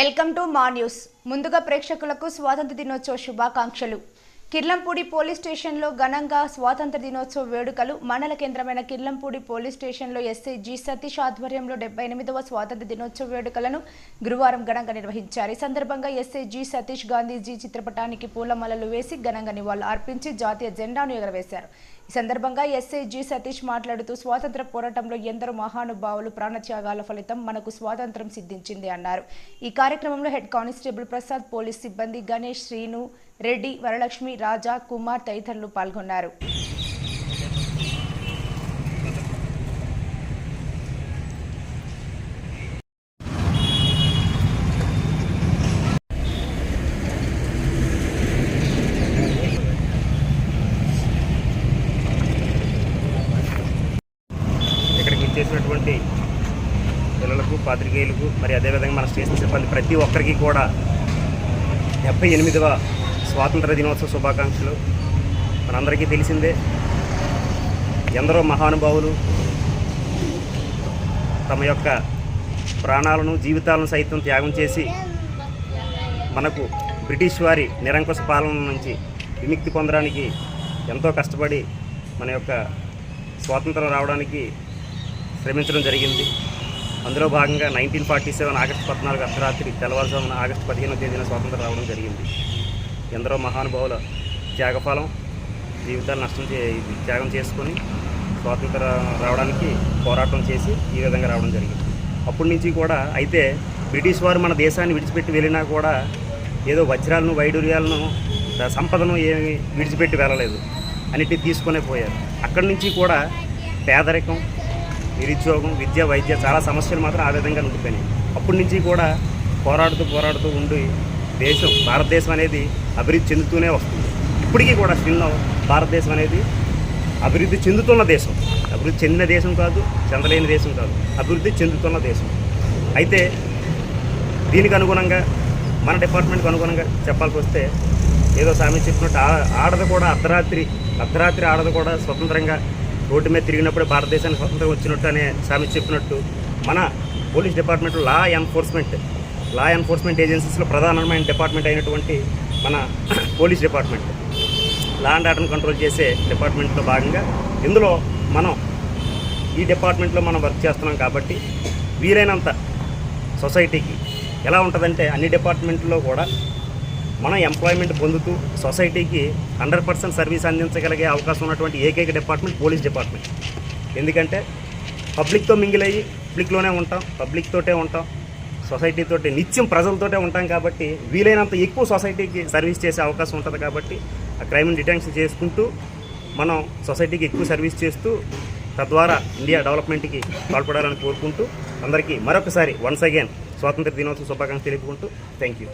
Welcome to మా news. ముందుగా ప్రేక్షకులకు స్వాతంత్ర దినోత్సవ శుభాకాంక్షలు. కిర్లంపూడి పోలీస్ స్టేషన్లో ఘనంగా స్వాతంత్ర దినోత్సవ వేడుకలు. మండల కేంద్రమైన కిర్లంపూడి పోలీస్ స్టేషన్లో ఎస్ఐ జి సతీష్ ఆధ్వర్యంలో 78వ స్వాతంత్ర దినోత్సవ వేడుకలను గురువారం ఘనంగా నిర్వహించారు. ఈ సందర్భంగా ఎస్ఐ జి సతీష్ గాంధీజీ చిత్రపటానికి పూలమాలలు వేసి ఘనంగా నివాళులు అర్పించి జాతీయ జెండాను ఎగరవేశారు. ఈ సందర్భంగా ఎస్ఐ జి సతీష్ మాట్లాడుతూ స్వాతంత్ర పోరాటంలో ఎందరో మహానుభావులు ప్రాణత్యాగాల ఫలితం మనకు స్వాతంత్రం సిద్ధించింది అన్నారు. ఈ కార్యక్రమంలో హెడ్ కానిస్టేబుల్ ప్రసాద్, పోలీస్ సిబ్బంది గణేష్, శ్రీను, రెడ్డి, వరలక్ష్మి, రాజా, కుమార్ తదితరులు పాల్గొన్నారు. ఇక్కడికి ఇచ్చేసినటువంటి పిల్లలకు, పాత్రికేయులకు, మరి అదేవిధంగా మన స్టేషన్ సిబ్బంది ప్రతి ఒక్కరికి కూడా 78వ స్వాతంత్ర దినోత్సవ శుభాకాంక్షలు. మనందరికీ తెలిసిందే, ఎందరో మహానుభావులు తమ యొక్క ప్రాణాలను, జీవితాలను సైతం త్యాగం చేసి మనకు బ్రిటిష్ వారి నిరంకుశ పాలన నుంచి విముక్తి పొందడానికి ఎంతో కష్టపడి మన యొక్క స్వాతంత్రం రావడానికి శ్రమించడం జరిగింది. అందులో భాగంగా 1947 ఆగస్టు 14 అర్ధరాత్రి, తెల్లవారుజామున ఆగస్టు 15వ తేదీన స్వాతంత్రం రావడం జరిగింది. ఎందరో మహానుభావుల త్యాగఫలం, జీవితాలు త్యాగం చేసుకొని స్వాతంత్రం రావడానికి పోరాటం చేసి ఈ విధంగా రావడం జరిగింది. అప్పటి నుంచి కూడా అయితే బ్రిటిష్ వారు మన దేశాన్ని విడిచిపెట్టి వెళ్ళినా కూడా ఏదో వజ్రాలను, వైడూర్యాలను, సంపదను ఏమి విడిచిపెట్టి వెళ్ళలేదు, అన్నిటినీ తీసుకునే పోయారు. అక్కడి నుంచి కూడా పేదరికం, నిరుద్యోగం, విద్య, వైద్య చాలా సమస్యలు మాత్రం ఆ విధంగా ఉండిపోయినాయి. అప్పటి నుంచి కూడా పోరాడుతూ ఉండి భారతదేశం అనేది అభివృద్ధి చెందుతూనే వస్తుంది. ఇప్పటికీ కూడా స్టిల్ భారతదేశం అనేది అభివృద్ధి చెందుతున్న దేశం. అభివృద్ధి చెందిన దేశం కాదు, చెందలేని దేశం కాదు, అభివృద్ధి చెందుతున్న దేశం. అయితే దీనికి అనుగుణంగా, మన డిపార్ట్మెంట్కి అనుగుణంగా చెప్పాల్సి వస్తే, ఏదో సామెత చెప్పినట్టు ఆడది కూడా అర్ధరాత్రి ఆడది కూడా స్వతంత్రంగా రోడ్డు మీద తిరిగినప్పుడే భారతదేశానికి స్వతంత్రం వచ్చినట్టు అనే సామెత చెప్పినట్టు, మన పోలీస్ డిపార్ట్మెంట్లో లా ఎన్ఫోర్స్మెంట్ ఏజెన్సీస్లో ప్రధానమైన డిపార్ట్మెంట్ అయినటువంటి మన పోలీస్ డిపార్ట్మెంట్, లా అండ్ ఆర్డర్ని కంట్రోల్ చేసే డిపార్ట్మెంట్లో భాగంగా ఇందులో మనం ఈ డిపార్ట్మెంట్లో మనం వర్క్ చేస్తున్నాం. కాబట్టి వీలైనంత సొసైటీకి ఎలా ఉంటుందంటే, అన్ని డిపార్ట్మెంట్లో కూడా మనం ఎంప్లాయ్మెంట్ పొందుతూ సొసైటీకి 100% సర్వీస్ అందించగలిగే అవకాశం ఉన్నటువంటి ఏకైక డిపార్ట్మెంట్ పోలీస్ డిపార్ట్మెంట్. ఎందుకంటే పబ్లిక్తో మింగిల్ అయ్యి పబ్లిక్లోనే ఉంటాం, పబ్లిక్తోటే ఉంటాం, సొసైటీతోటి నిత్యం ప్రజలతోటే ఉంటాం. కాబట్టి వీలైనంత ఎక్కువ సొసైటీకి సర్వీస్ చేసే అవకాశం ఉంటుంది. కాబట్టి ఆ క్రైమ్ని డిటెక్షన్ చేసుకుంటూ మనం సొసైటీకి ఎక్కువ సర్వీస్ చేస్తూ తద్వారా ఇండియా డెవలప్మెంట్కి పాల్పడాలని కోరుకుంటూ అందరికీ మరొకసారి వన్స్ అగైన్ స్వాతంత్ర దినోత్సవ శుభాకాంక్షలు తెలుపుకుంటూ థ్యాంక్ యూ.